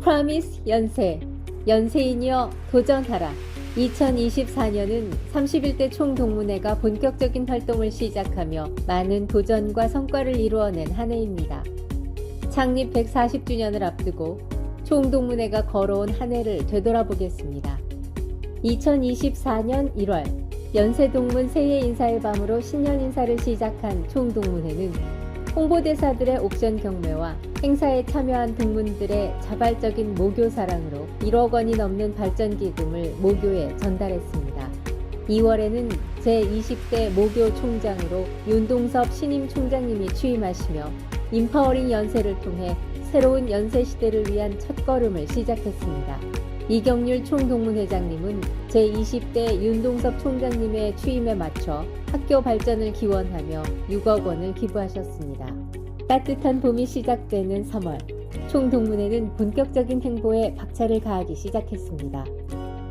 프라미스 연세, 연세인이여 도전하라. 2024년은 31대 총동문회가 본격적인 활동을 시작하며 많은 도전과 성과를 이루어낸 한 해입니다. 창립 140주년을 앞두고 총동문회가 걸어온 한 해를 되돌아보겠습니다. 2024년 1월 연세동문 새해 인사의 밤으로 신년 인사를 시작한 총동문회는 홍보대사들의 옥션 경매와 행사에 참여한 동문들의 자발적인 모교 사랑으로 1억 원이 넘는 발전기금을 모교에 전달했습니다. 2월에는 제20대 모교 총장으로 윤동섭 신임 총장님이 취임하시며 인파워링 연세를 통해 새로운 연세 시대를 위한 첫걸음을 시작했습니다. 이경률 총동문회장님은 제20대 윤동섭 총장님의 취임에 맞춰 학교 발전을 기원하며 6억 원을 기부하셨습니다. 따뜻한 봄이 시작되는 3월, 총동문회는 본격적인 행보에 박차를 가하기 시작했습니다.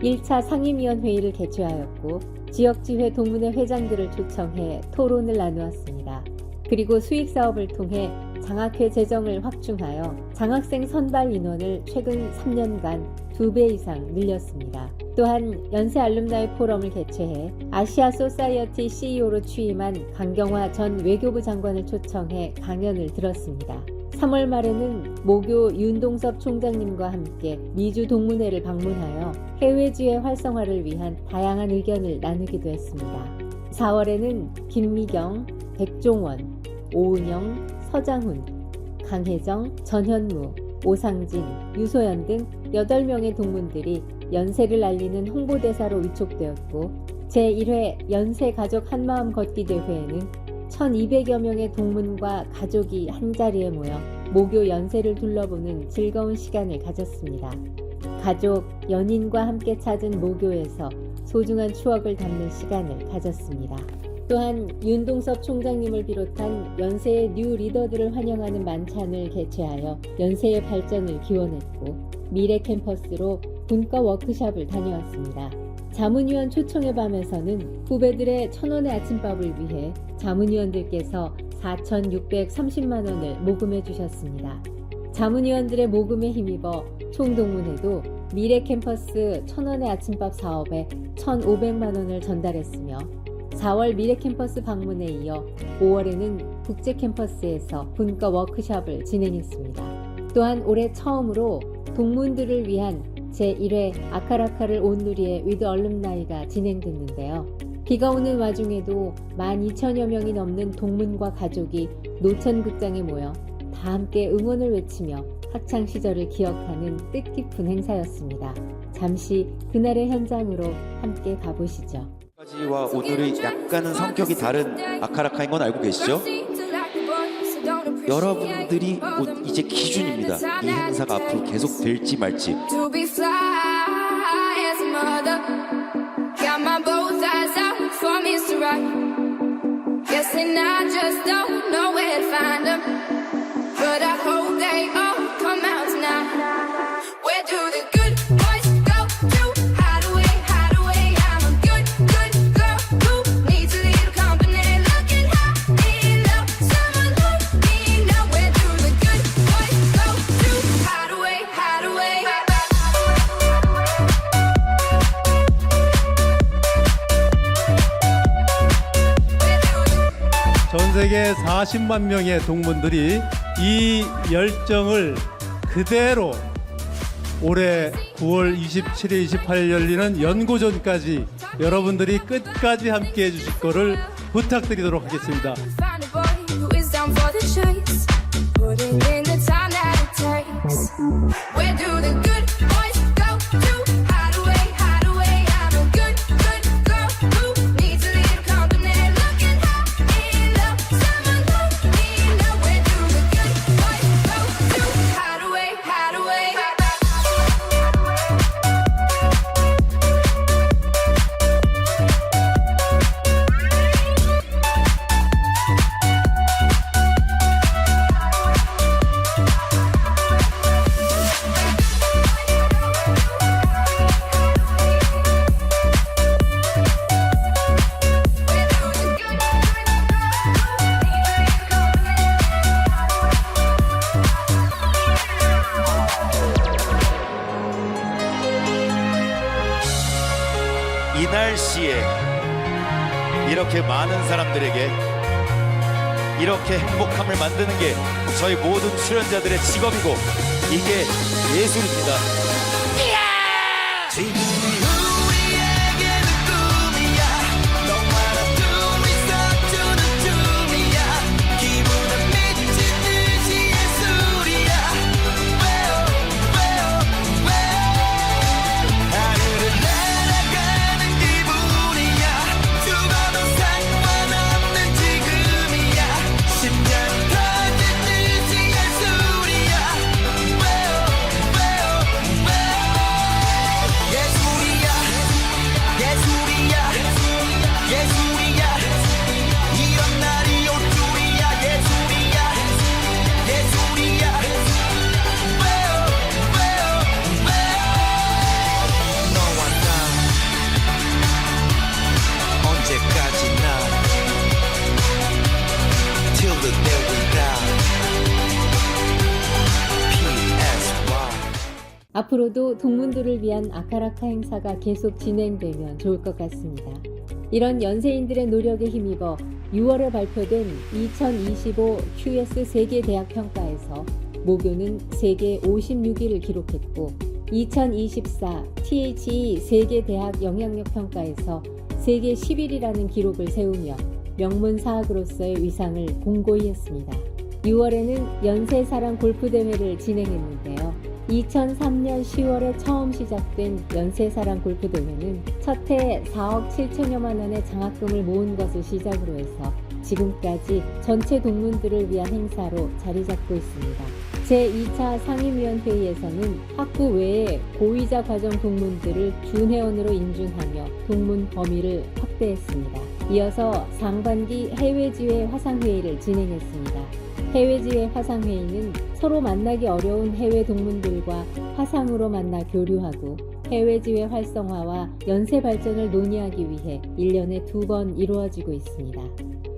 1차 상임위원회의를 개최하였고 지역지회 동문회 회장들을 초청해 토론을 나누었습니다. 그리고 수익사업을 통해 장학회 재정을 확충하여 장학생 선발 인원을 최근 3년간 2배 이상 늘렸습니다. 또한 연세 알룸나이 포럼을 개최해 아시아 소사이어티 CEO로 취임한 강경화 전 외교부 장관을 초청해 강연을 들었습니다. 3월 말에는 모교 윤동섭 총장님과 함께 미주 동문회를 방문하여 해외 지회 활성화를 위한 다양한 의견을 나누기도 했습니다. 4월에는 김미경, 백종원, 오은영, 서장훈, 강혜정, 전현무, 오상진, 유소연 등 8명의 동문들이 연세를 알리는 홍보대사로 위촉되었고 제1회 연세가족 한마음 걷기 대회에는 1200여 명의 동문과 가족이 한자리에 모여 모교 연세를 둘러보는 즐거운 시간을 가졌습니다. 가족, 연인과 함께 찾은 모교에서 소중한 추억을 담는 시간을 가졌습니다. 또한 윤동섭 총장님을 비롯한 연세의 뉴 리더들을 환영하는 만찬을 개최하여 연세의 발전을 기원했고 미래 캠퍼스로 분과 워크숍을 다녀왔습니다. 자문위원 초청의 밤에서는 후배들의 1,000원의 아침밥을 위해 자문위원들께서 4,630만 원을 모금해 주셨습니다. 자문위원들의 모금에 힘입어 총동문회도 미래 캠퍼스 1,000원의 아침밥 사업에 1,500만 원을 전달했으며 4월 미래 캠퍼스 방문에 이어 5월에는 국제 캠퍼스에서 분과 워크숍을 진행했습니다. 또한 올해 처음으로 동문들을 위한 제1회 아카라카를 온누리의 위드 얼룸나이가 진행됐는데요. 비가 오는 와중에도 12,000여 명이 넘는 동문과 가족이 노천극장에 모여 다 함께 응원을 외치며 학창시절을 기억하는 뜻깊은 행사였습니다. 잠시 그날의 현장으로 함께 가보시죠. 와 오늘이 약간은 성격이 다른 아카라카인 건 알고 계시죠? 여러분들이 이제 기준입니다. 이 행사가 앞으로 계속 될지 말지. 전 세계 40만 명의 동문들이 이 열정을 그대로 올해 9월 27일, 28일 열리는 연고전까지 여러분들이 끝까지 함께 해주실 거를 부탁드리도록 하겠습니다. 많은 사람들에게 이렇게 행복함을 만드는 게 저희 모든 출연자들의 직업이고 이게 예술입니다. 지금이 우리에게는 꿈이야. 너와나 둘이 서투는 춤이야. 기분은 미친 듯이 예술이야. 왜요 왜요 왜요 하늘을 날아가는 기분이야. 죽어도 상관없는 지금이야. 심장이 터질 듯이 예술이야. 왜요 왜요 왜요 예술이야 예술이야 예술이야 이런 날이 올 줄이야. 예술이야 예술이야 왜요 왜요 왜요 너와 나 언제까지나 till the day we die. PSY 앞으로도 동문들을 위한 아카라카 행사가 계속 진행되면 좋을 것 같습니다. 이런 연세인들의 노력에 힘입어 6월에 발표된 2025 QS 세계 대학 평가에서 모교는 세계 56위를 기록했고 2024 THE 세계 대학 영향력 평가에서 세계 11위라는 기록을 세우며 명문사학으로서의 위상을 공고히 했습니다. 6월에는 연세사랑 골프대회를 진행했는데요. 2003년 10월에 처음 시작된 연세사랑 골프대회는 첫해 4억 7천여만 원의 장학금을 모은 것을 시작으로 해서 지금까지 전체 동문들을 위한 행사로 자리 잡고 있습니다. 제2차 상임위원회의에서는 학부 외의 고위자 과정 동문들을 준회원으로 인준하며 동문 범위를 확대했습니다. 이어서 상반기 해외지회 화상회의를 진행했습니다. 해외지회 화상회의는 서로 만나기 어려운 해외 동문들과 화상으로 만나 교류하고 해외지회 활성화와 연세 발전을 논의하기 위해 1년에 2번 이루어지고 있습니다.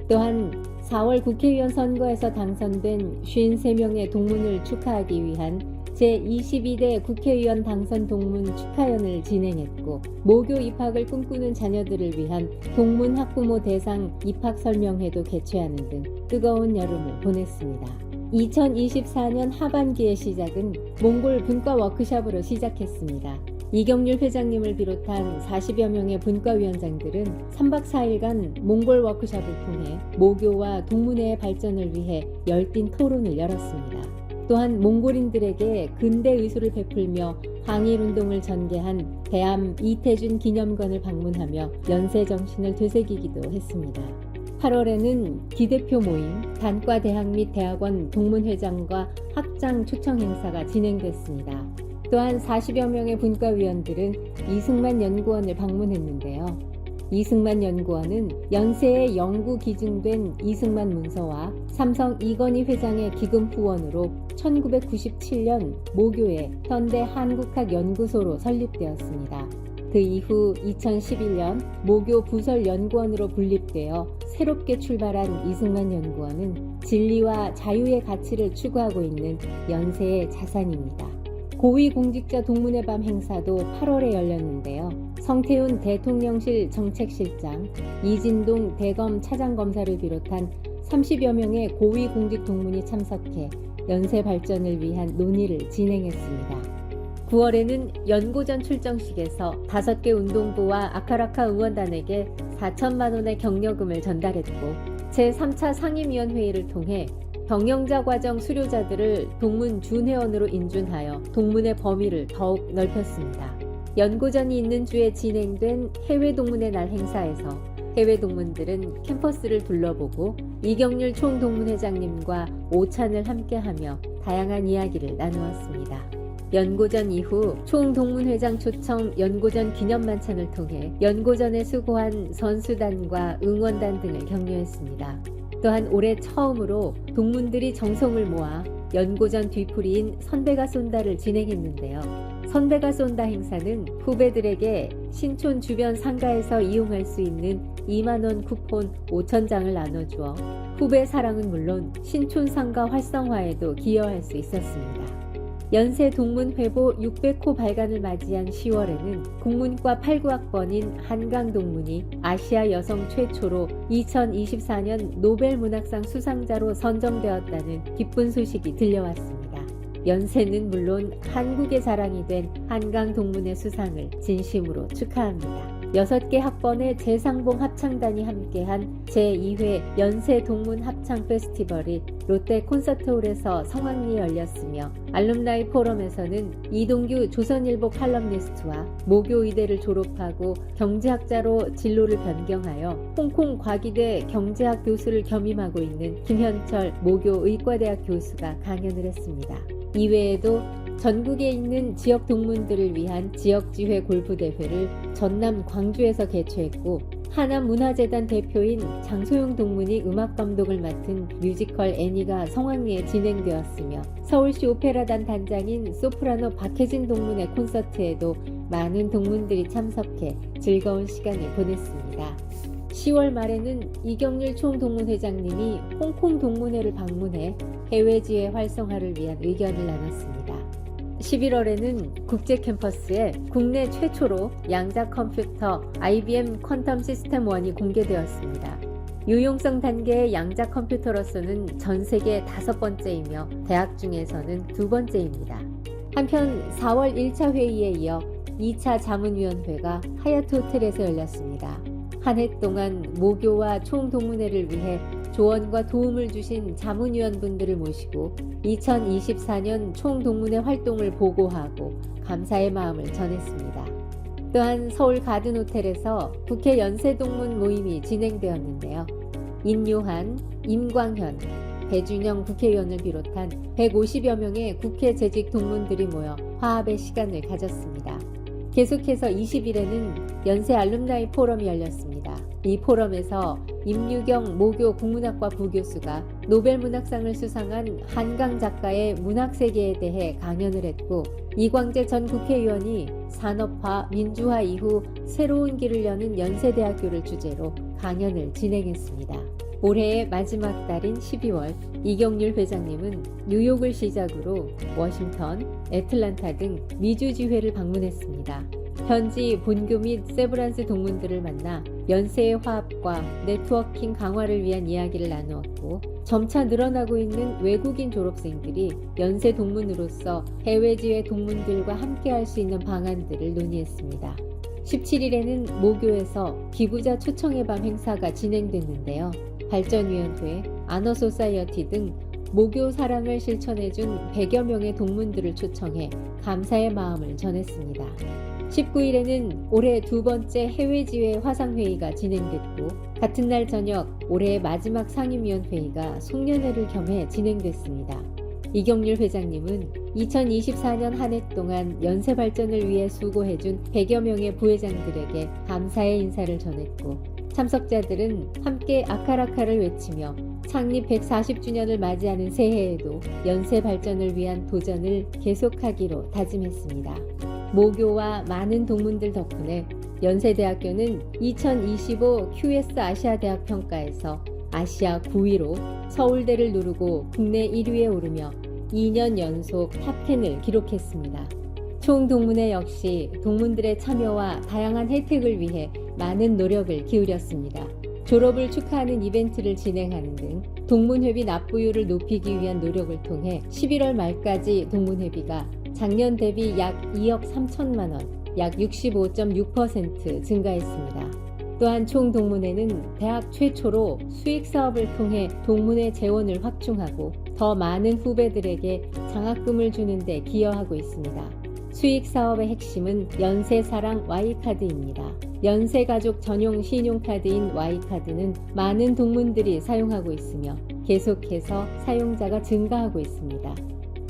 또한 4월 국회의원 선거에서 당선된 53명의 동문을 축하하기 위한 제22대 국회의원 당선 동문 축하연을 진행했고 모교 입학을 꿈꾸는 자녀들을 위한 동문 학부모 대상 입학 설명회도 개최하는 등 뜨거운 여름을 보냈습니다. 2024년 하반기의 시작은 몽골 분과 워크숍으로 시작했습니다. 이경률 회장님을 비롯한 40여 명의 분과위원장들은 3박 4일간 몽골 워크숍을 통해 모교와 동문회의 발전을 위해 열띤 토론을 열었습니다. 또한 몽골인들에게 근대 의술을 베풀며 항일운동을 전개한 대암 이태준 기념관을 방문하며 연세정신을 되새기기도 했습니다. 8월에는 기대표 모임, 단과 대학 및 대학원 동문회장과 학장 초청 행사가 진행됐습니다. 또한 40여 명의 분과위원들은 이승만 연구원을 방문했는데요. 이승만 연구원은 연세에 영구 기증된 이승만 문서와 삼성 이건희 회장의 기금 후원으로 1997년 모교의 현대 한국학연구소로 설립되었습니다. 그 이후 2011년 모교 부설연구원으로 분립되어 새롭게 출발한 이승만 연구원은 진리와 자유의 가치를 추구하고 있는 연세의 자산입니다. 고위공직자 동문회 밤 행사도 8월에 열렸는데요. 성태훈 대통령실 정책실장, 이진동 대검 차장검사를 비롯한 30여 명의 고위공직 동문이 참석해 연세 발전을 위한 논의를 진행했습니다. 9월에는 연고전 출정식에서 5개 운동부와 아카라카 의원단에게 4천만 원의 격려금을 전달했고 제3차 상임위원회의를 통해 경영자 과정 수료자들을 동문 준회원으로 인준하여 동문의 범위를 더욱 넓혔습니다. 연고전이 있는 주에 진행된 해외 동문의 날 행사에서 해외 동문들은 캠퍼스를 둘러보고 이경률 총동문회장님과 오찬을 함께하며 다양한 이야기를 나누었습니다. 연고전 이후 총동문회장 초청 연고전 기념만찬을 통해 연고전에 수고한 선수단과 응원단 등을 격려했습니다. 또한 올해 처음으로 동문들이 정성을 모아 연고전 뒤풀이인 선배가 쏜다를 진행했는데요. 선배가 쏜다 행사는 후배들에게 신촌 주변 상가에서 이용할 수 있는 2만원 쿠폰 5,000장을 나눠주어 후배 사랑은 물론 신촌 상가 활성화에도 기여할 수 있었습니다. 연세 동문회보 600호 발간을 맞이한 10월에는 국문과 89학번인 한강동문이 아시아 여성 최초로 2024년 노벨문학상 수상자로 선정되었다는 기쁜 소식이 들려왔습니다. 연세는 물론 한국의 자랑이 된 한강동문의 수상을 진심으로 축하합니다. 6개 학번의 재상봉 합창단이 함께한 제2회 연세 동문 합창 페스티벌이 롯데 콘서트홀에서 성황리에 열렸으며 알룸나이 포럼에서는 이동규 조선일보 칼럼니스트와 모교 의대를 졸업하고 경제학자로 진로를 변경하여 홍콩 과기대 경제학 교수를 겸임하고 있는 김현철 모교 의과대학 교수가 강연을 했습니다. 이외에도 전국에 있는 지역 동문들을 위한 지역지회 골프대회를 전남 광주에서 개최했고 하남문화재단 대표인 장소영 동문이 음악감독을 맡은 뮤지컬 애니가 성황리에 진행되었으며 서울시 오페라단 단장인 소프라노 박혜진 동문의 콘서트에도 많은 동문들이 참석해 즐거운 시간을 보냈습니다. 10월 말에는 이경률 총동문회장님이 홍콩 동문회를 방문해 해외지회 활성화를 위한 의견을 나눴습니다. 11월에는 국제 캠퍼스에 국내 최초로 양자 컴퓨터 IBM 퀀텀 시스템 1이 공개되었습니다. 유용성 단계의 양자 컴퓨터로서는 전 세계 5번째이며 대학 중에서는 2번째입니다. 한편 4월 1차 회의에 이어 2차 자문위원회가 하얏트 호텔에서 열렸습니다. 한 해 동안 모교와 총동문회를 위해 조언과 도움을 주신 자문위원분들을 모시고 2024년 총동문회 활동을 보고하고 감사의 마음을 전했습니다. 또한 서울 가든호텔에서 국회 연세동문 모임이 진행되었는데요. 인요한, 임광현, 배준영 국회의원을 비롯한 150여 명의 국회 재직 동문들이 모여 화합의 시간을 가졌습니다. 계속해서 20일에는 연세 알룸나이 포럼이 열렸습니다. 이 포럼에서 임유경 모교 국문학과 부교수가 노벨문학상을 수상한 한강 작가의 문학세계에 대해 강연을 했고 이광재 전 국회의원이 산업화, 민주화 이후 새로운 길을 여는 연세대학교를 주제로 강연을 진행했습니다. 올해의 마지막 달인 12월 이경률 회장님은 뉴욕을 시작으로 워싱턴, 애틀란타 등 미주지회를 방문했습니다. 현지 본교 및 세브란스 동문들을 만나 연세의 화합과 네트워킹 강화를 위한 이야기를 나누었고 점차 늘어나고 있는 외국인 졸업생들이 연세 동문으로서 해외지회 동문들과 함께할 수 있는 방안들을 논의했습니다. 17일에는 모교에서 기부자 초청의 밤 행사가 진행됐는데요. 발전위원회, 아너소사이어티 등 모교 사랑을 실천해준 100여 명의 동문들을 초청해 감사의 마음을 전했습니다. 19일에는 올해 2번째 해외지회 화상회의가 진행됐고 같은 날 저녁 올해의 마지막 상임위원회의가 송년회를 겸해 진행됐습니다. 이경률 회장님은 2024년 한 해 동안 연세 발전을 위해 수고해준 100여 명의 부회장들에게 감사의 인사를 전했고 참석자들은 함께 아카라카를 외치며 창립 140주년을 맞이하는 새해에도 연세 발전을 위한 도전을 계속하기로 다짐했습니다. 모교와 많은 동문들 덕분에 연세대학교는 2025 QS 아시아 대학 평가에서 아시아 9위로 서울대를 누르고 국내 1위에 오르며 2년 연속 탑10을 기록했습니다. 총동문회 역시 동문들의 참여와 다양한 혜택을 위해 많은 노력을 기울였습니다. 졸업을 축하하는 이벤트를 진행하는 등 동문회비 납부율을 높이기 위한 노력을 통해 11월 말까지 동문회비가 작년 대비 약 2억 3천만 원, 약 65.6% 증가했습니다. 또한 총동문회는 대학 최초로 수익사업을 통해 동문회 재원을 확충하고 더 많은 후배들에게 장학금을 주는 데 기여하고 있습니다. 수익사업의 핵심은 연세사랑 Y카드입니다. 연세가족 전용 신용카드인 Y카드는 많은 동문들이 사용하고 있으며 계속해서 사용자가 증가하고 있습니다.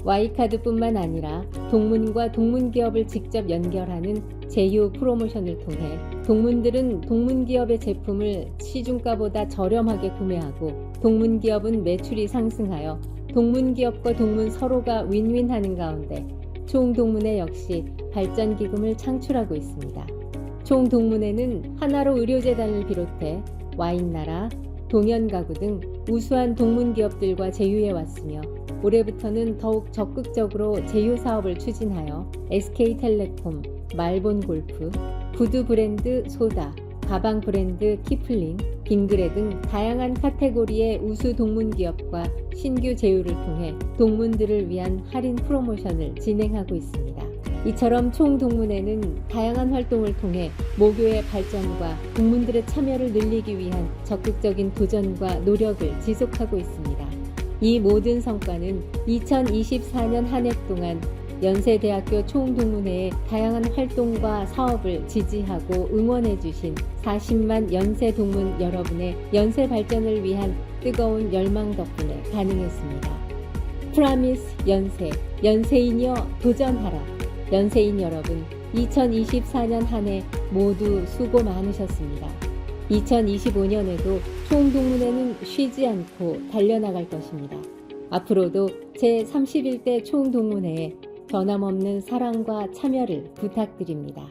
Y카드뿐만 아니라 동문과 동문기업을 직접 연결하는 제휴 프로모션을 통해 동문들은 동문기업의 제품을 시중가보다 저렴하게 구매하고 동문기업은 매출이 상승하여 동문기업과 동문 서로가 윈윈하는 가운데 총동문회 역시 발전기금을 창출하고 있습니다. 총동문회는 하나로 의료재단을 비롯해 와인나라, 동연가구 등 우수한 동문기업들과 제휴해 왔으며 올해부터는 더욱 적극적으로 제휴 사업을 추진하여 SK텔레콤, 말본골프, 구두 브랜드 소다, 가방 브랜드 키플링, 빙그레 등 다양한 카테고리의 우수 동문 기업과 신규 제휴를 통해 동문들을 위한 할인 프로모션을 진행하고 있습니다. 이처럼 총동문회는 다양한 활동을 통해 모교의 발전과 동문들의 참여를 늘리기 위한 적극적인 도전과 노력을 지속하고 있습니다. 이 모든 성과는 2024년 한 해 동안 연세대학교 총동문회의 다양한 활동과 사업을 지지하고 응원해 주신 40만 연세동문 여러분의 연세 발전을 위한 뜨거운 열망 덕분에 가능했습니다. 프라미스 연세, 연세인이여 도전하라. 연세인 여러분, 2024년 한 해 모두 수고 많으셨습니다. 2025년에도 총동문회는 쉬지 않고 달려나갈 것입니다. 앞으로도 제31대 총동문회에 변함없는 사랑과 참여를 부탁드립니다.